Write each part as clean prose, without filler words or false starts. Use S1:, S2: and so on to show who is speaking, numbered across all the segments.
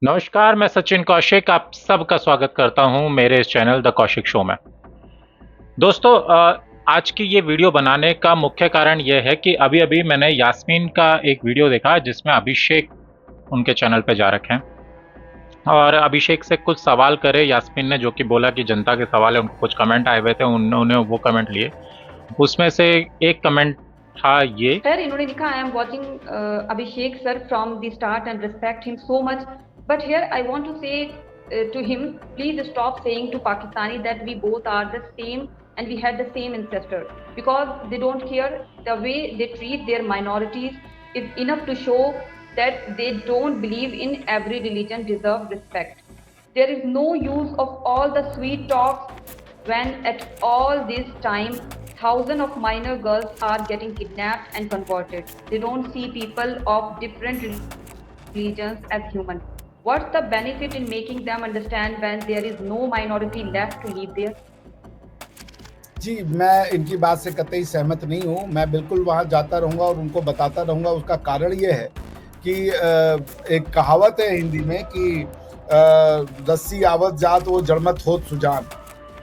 S1: नमस्कार, मैं सचिन कौशिक आप सबका स्वागत करता हूं मेरे इस चैनल द कौशिक शो में। दोस्तों आज की ये वीडियो बनाने का मुख्य कारण ये है कि अभी-अभी मैंने यास्मीन का एक वीडियो देखा जिसमें अभिषेक उनके चैनल पे जा रखे हैं और अभिषेक से कुछ सवाल करे यास्मीन ने, जो कि बोला कि जनता के सवाल है, उनको कुछ कमेंट आए हुए थे, उन्होंने वो कमेंट लिए। उसमें से एक कमेंट था ये।
S2: सर इन्होंने लिखा I am watching Abhishek sir from the start and respect him so much but here I want to say to him, please stop saying to Pakistani that we both are the same and we had the same ancestor, because they don't care. The way they treat their minorities is enough to show that they don't believe in every religion deserve respect. There is no use of all the sweet talks when at all this time thousands of minor girls are getting kidnapped and converted. They don't see people of different religions as human. What's the benefit in making them understand when there is no minority left to live there?
S3: जी, मैं इनकी बात से कतई सहमत नहीं हूँ। मैं बिल्कुल वहाँ जाता रहूँगा और उनको बताता रहूँगा। उसका कारण ये है कि एक कहावत है हिंदी में कि रस्सी आवत जात वो जड़मत होत सुजान।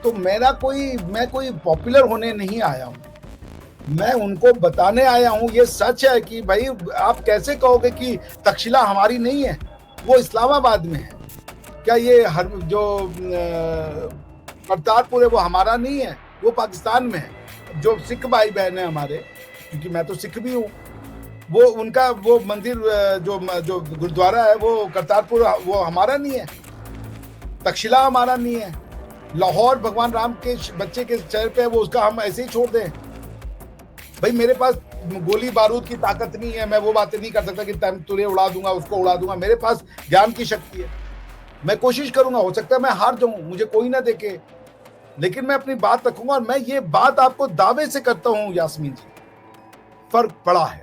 S3: तो मैं कोई पॉपुलर होने नहीं आया हूँ, मैं उनको बताने आया हूँ। ये सच है कि भाई आप कैसे कहोगे कि तक्षशिला हमारी नहीं है, वो इस्लामाबाद में है। क्या ये हर जो करतारपुर है वो हमारा नहीं है, वो पाकिस्तान में है। जो सिख भाई बहन है हमारे, क्योंकि मैं तो सिख भी हूँ, वो उनका वो मंदिर जो गुरुद्वारा है वो करतारपुर वो हमारा नहीं है, तक्षशिला हमारा नहीं है। लाहौर भगवान राम के बच्चे के शहर पे वो उसका हम ऐसे ही छोड़ दें? भाई मेरे पास गोली बारूद की ताकत नहीं है, मैं वो बातें नहीं कर सकता कि तुझे उड़ा दूंगा, उसको उड़ा दूंगा। मेरे पास ज्ञान की शक्ति है, मैं कोशिश करूंगा। हो सकता है मैं हार जाऊं, मुझे कोई ना देखे, लेकिन मैं अपनी बात रखूंगा। और मैं ये बात आपको दावे से करता हूं यास्मीन जी, फर्क पड़ा है।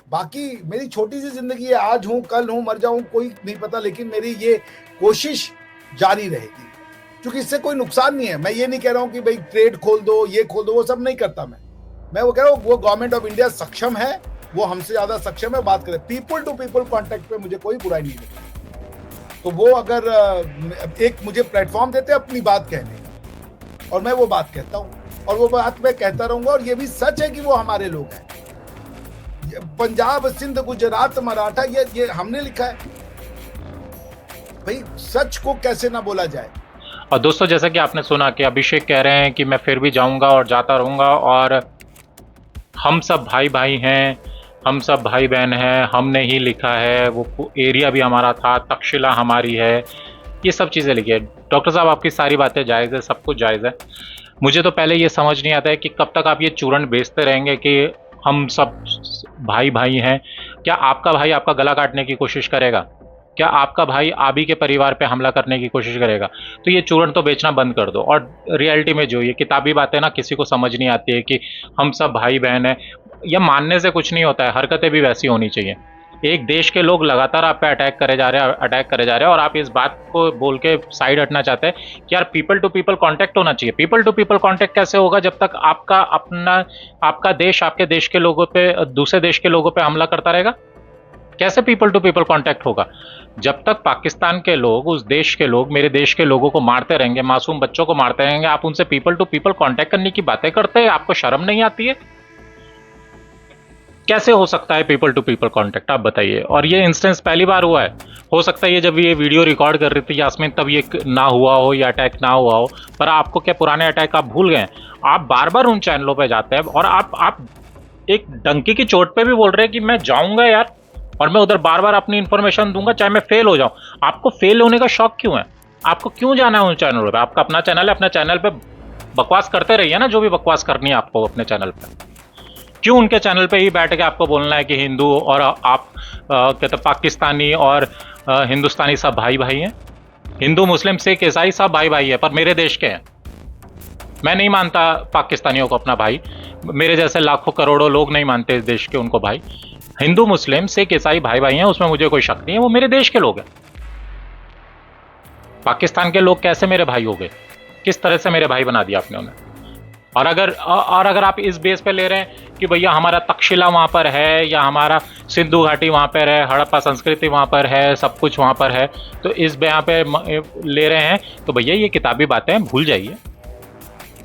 S3: बाकी मेरी छोटी सी जिंदगी है, आज हूं कल हूं मर जाऊं कोई नहीं पता, लेकिन मेरी ये कोशिश जारी रहेगी, क्योंकि इससे कोई नुकसान नहीं है। मैं ये नहीं कह रहा हूं कि भाई ट्रेड खोल दो, ये खोल दो, वो सब नहीं करता मैं वो कह रहा हूँ वो गवर्नमेंट ऑफ इंडिया सक्षम है, वो हमसे ज्यादा सक्षम है। बात करें पीपल टू पीपल कॉन्टेक्ट पे, मुझे कोई बुराई नहीं लगती। तो वो अगर एक मुझे प्लेटफॉर्म देते अपनी बात कहने, और मैं वो बात कहता हूँ, और वो बात मैं कहता रहूंगा। और ये भी सच है कि वो हमारे लोग हैं। पंजाब, सिंध, गुजरात, मराठा, ये हमने लिखा है। भाई सच को कैसे ना बोला जाए।
S1: और दोस्तों, जैसा कि आपने सुना कि अभिषेक कह रहे हैं कि मैं फिर भी जाऊंगा और जाता रहूंगा, और हम सब भाई भाई हैं, हम सब भाई बहन हैं, हमने ही लिखा है, वो एरिया भी हमारा था, तक्षशिला हमारी है, ये सब चीज़ें लिखी है। डॉक्टर साहब, आपकी सारी बातें जायज़ है, सब कुछ जायज़ है। मुझे तो पहले ये समझ नहीं आता है कि कब तक आप ये चूरन बेचते रहेंगे कि हम सब भाई भाई हैं। क्या आपका भाई आपका गला काटने की कोशिश करेगा? क्या आपका भाई आबी के परिवार पे हमला करने की कोशिश करेगा? तो ये चूरन तो बेचना बंद कर दो। और रियलिटी में जो ये किताबी बातें ना किसी को समझ नहीं आती है कि हम सब भाई बहन हैं, यह मानने से कुछ नहीं होता है, हरकतें भी वैसी होनी चाहिए। एक देश के लोग लगातार आप पे अटैक करे जा रहे हैं और आप इस बात को बोल के साइड हटना चाहते हैं कि यार पीपल टू पीपल कांटेक्ट होना चाहिए। पीपल टू पीपल कांटेक्ट कैसे होगा जब तक आपका देश आपके देश के लोगों पे, दूसरे देश के लोगों पे हमला करता रहेगा? कैसे पीपल टू पीपल कांटेक्ट होगा? जब तक पाकिस्तान के लोग, उस देश के लोग मेरे देश के लोगों को मारते रहेंगे, मासूम बच्चों को मारते रहेंगे, आप उनसे पीपल टू पीपल कांटेक्ट करने की बातें करते हैं? आपको शर्म नहीं आती है? कैसे हो सकता है पीपल टू पीपल कांटेक्ट, आप बताइए। और ये इंस्टेंस पहली बार हुआ है? हो सकता है ये जब ये वीडियो रिकॉर्ड कर रही थी यास्मीन तब ये ना हुआ हो, या अटैक ना हुआ हो, पर आपको क्या पुराने अटैक आप भूल गए? आप बार बार उन चैनलों पे जाते हैं और आप एक डंकी की चोट पे भी बोल रहे हैं कि मैं जाऊंगा यार और मैं उधर बार बार अपनी इंफॉर्मेशन दूंगा चाहे मैं फेल हो जाऊं। आपको फेल होने का शौक क्यों है? आपको क्यों जाना है उन चैनलों पे? आपका अपना चैनल है, अपने चैनल पे बकवास करते रहिए ना, जो भी बकवास करनी है आपको अपने चैनल पे। क्यों उनके चैनल पे ही बैठ के आपको बोलना है कि हिंदू और आप कहते पाकिस्तानी और हिंदुस्तानी सब भाई भाई हैं? हिंदू, मुस्लिम, सिख, ईसाई सब भाई भाई है, पर मेरे देश के हैं। मैं नहीं मानता पाकिस्तानियों को अपना भाई, मेरे जैसे लाखों करोड़ों लोग नहीं मानते इस देश के उनको भाई। हिंदू, मुस्लिम, सिख, ईसाई भाई भाई हैं, उसमें मुझे कोई शक नहीं है, वो मेरे देश के लोग हैं। पाकिस्तान के लोग कैसे मेरे भाई हो गए? किस तरह से मेरे भाई बना दिया आपने उन्हें? और अगर आप इस बेस पे ले रहे हैं कि भैया हमारा तक्षशिला वहाँ पर है या हमारा सिंधु घाटी वहाँ पर है, हड़प्पा संस्कृति वहाँ पर है, सब कुछ वहाँ पर है, तो इस यहाँ पे ले रहे हैं, तो भैया ये किताबी बातें भूल जाइए।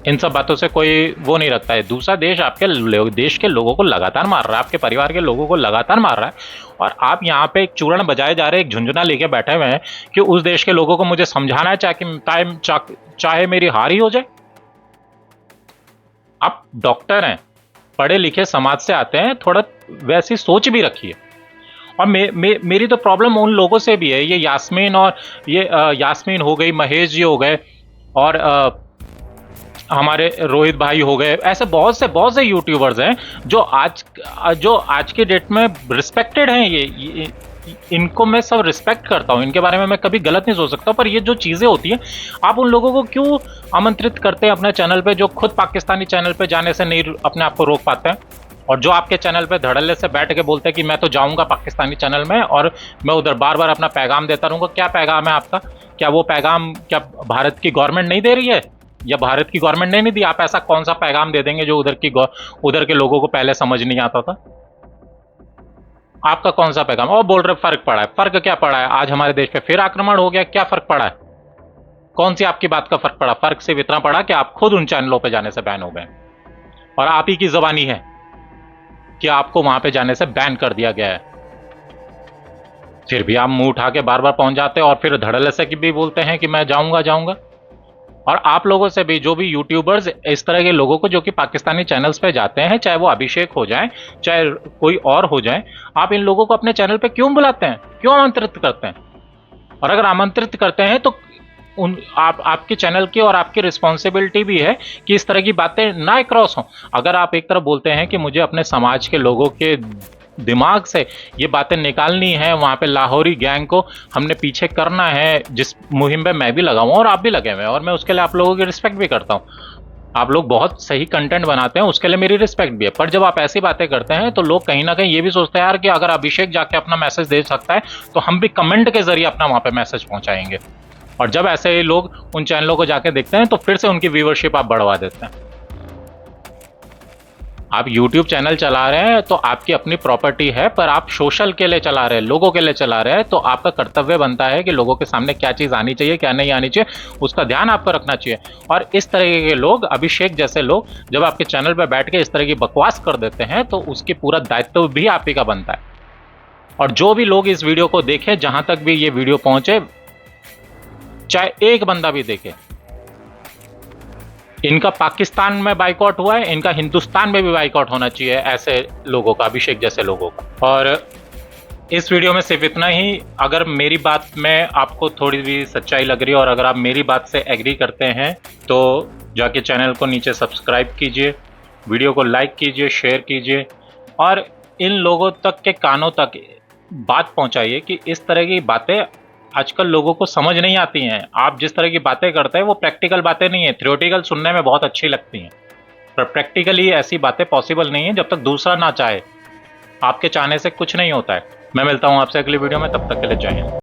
S1: इन सब बातों से कोई वो नहीं रखता है। दूसरा देश आपके देश के लोगों को लगातार मार रहा है, आपके परिवार के लोगों को लगातार मार रहा है, और आप यहाँ पे एक चूरण बजाए जा रहे हैं, एक झुंझुना लेके बैठे हुए हैं कि उस देश के लोगों को मुझे समझाना है, चाहे मेरी हार ही हो जाए। आप डॉक्टर हैं, पढ़े लिखे समाज से आते हैं, थोड़ा वैसी सोच भी रखिए। और मेरी तो प्रॉब्लम उन लोगों से भी है, ये यास्मीन और ये यास्मीन हो गई, महेश जी हो गए, और हमारे रोहित भाई हो गए, ऐसे बहुत से यूट्यूबर्स हैं जो आज की डेट में रिस्पेक्टेड हैं। ये इनको मैं सब रिस्पेक्ट करता हूँ, इनके बारे में मैं कभी गलत नहीं सोच सकता, पर ये जो चीज़ें होती हैं, आप उन लोगों को क्यों आमंत्रित करते हैं अपने चैनल पे, जो खुद पाकिस्तानी चैनल पे जाने से नहीं अपने आप को रोक पाते हैं, और जो आपके चैनल पे धड़ल्ले से बैठ के बोलते हैं कि मैं तो जाऊंगा पाकिस्तानी चैनल में और मैं उधर बार बार अपना पैगाम देता रहूँगा। क्या पैगाम है आपका? क्या वो पैगाम क्या भारत की गवर्नमेंट नहीं दे रही है, या भारत की गवर्नमेंट ने नहीं दी? आप ऐसा कौन सा पैगाम दे देंगे जो उधर के लोगों को पहले समझ नहीं आता था? आपका कौन सा पैगाम? और बोल रहे फर्क पड़ा है। फर्क क्या पड़ा है? आज हमारे देश पे फिर आक्रमण हो गया, क्या फर्क पड़ा है? कौन सी आपकी बात का फर्क पड़ा? फर्क सिर्फ इतना पड़ा कि आप खुद उन चैनलों पे जाने से बैन हो गए, और आप ही की जबानी है कि आपको वहां पे जाने से बैन कर दिया गया है। फिर भी आप मुंह उठा के बार बार पहुंच जाते हैं और फिर धड़ल्ले से भी बोलते हैं कि मैं जाऊंगा। और आप लोगों से भी, जो भी यूट्यूबर्स इस तरह के लोगों को जो कि पाकिस्तानी चैनल्स पे जाते हैं, चाहे वो अभिषेक हो जाए चाहे कोई और हो जाए, आप इन लोगों को अपने चैनल पे क्यों बुलाते हैं, क्यों आमंत्रित करते हैं? और अगर आमंत्रित करते हैं तो आपके चैनल की और आपकी रिस्पॉन्सिबिलिटी भी है कि इस तरह की बातें ना क्रॉस हों। अगर आप एक तरफ बोलते हैं कि मुझे अपने समाज के लोगों के दिमाग से ये बातें निकालनी है, वहाँ पे लाहौरी गैंग को हमने पीछे करना है, जिस मुहिम पे मैं भी लगा हुआ और आप भी लगे हुए हैं, और मैं उसके लिए आप लोगों की रिस्पेक्ट भी करता हूँ। आप लोग बहुत सही कंटेंट बनाते हैं, उसके लिए मेरी रिस्पेक्ट भी है। पर जब आप ऐसी बातें करते हैं तो लोग कहीं ना कहीं ये भी सोचते हैं यार कि अगर अभिषेक जाके अपना मैसेज दे सकता है तो हम भी कमेंट के जरिए अपना वहाँ पे मैसेज पहुँचाएंगे। और जब ऐसे लोग उन चैनलों को जाके देखते हैं तो फिर से उनकी व्यूअरशिप आप बढ़वा देते हैं। आप YouTube चैनल चला रहे हैं तो आपकी अपनी प्रॉपर्टी है, पर आप सोशल के लिए चला रहे हैं, लोगों के लिए चला रहे हैं, तो आपका कर्तव्य बनता है कि लोगों के सामने क्या चीज़ आनी चाहिए, क्या नहीं आनी चाहिए, उसका ध्यान आपको रखना चाहिए। और इस तरह के लोग, अभिषेक जैसे लोग, जब आपके चैनल पर बैठ के इस तरह की बकवास कर देते हैं तो उसकी पूरा दायित्व भी आप ही का बनता है। और जो भी लोग इस वीडियो को देखें, जहां तक भी ये वीडियो पहुंचे, चाहे एक बंदा भी देखे, इनका पाकिस्तान में बाइकआउट हुआ है, इनका हिंदुस्तान में भी बाइकआउट होना चाहिए, ऐसे लोगों का, अभिषेक जैसे लोगों का। और इस वीडियो में सिर्फ इतना ही। अगर मेरी बात में आपको थोड़ी भी सच्चाई लग रही है और अगर आप मेरी बात से एग्री करते हैं तो जाके चैनल को नीचे सब्सक्राइब कीजिए, वीडियो को लाइक कीजिए, शेयर कीजिए, और इन लोगों तक के कानों तक बात पहुंचाइए कि इस तरह की बातें आजकल लोगों को समझ नहीं आती हैं। आप जिस तरह की बातें करते हैं वो प्रैक्टिकल बातें नहीं है। थ्योरेटिकल सुनने में बहुत अच्छी लगती हैं, पर प्रैक्टिकली ऐसी बातें पॉसिबल नहीं है जब तक दूसरा ना चाहे। आपके चाहने से कुछ नहीं होता है। मैं मिलता हूं आपसे अगली वीडियो में, तब तक के लिए जय हिंद।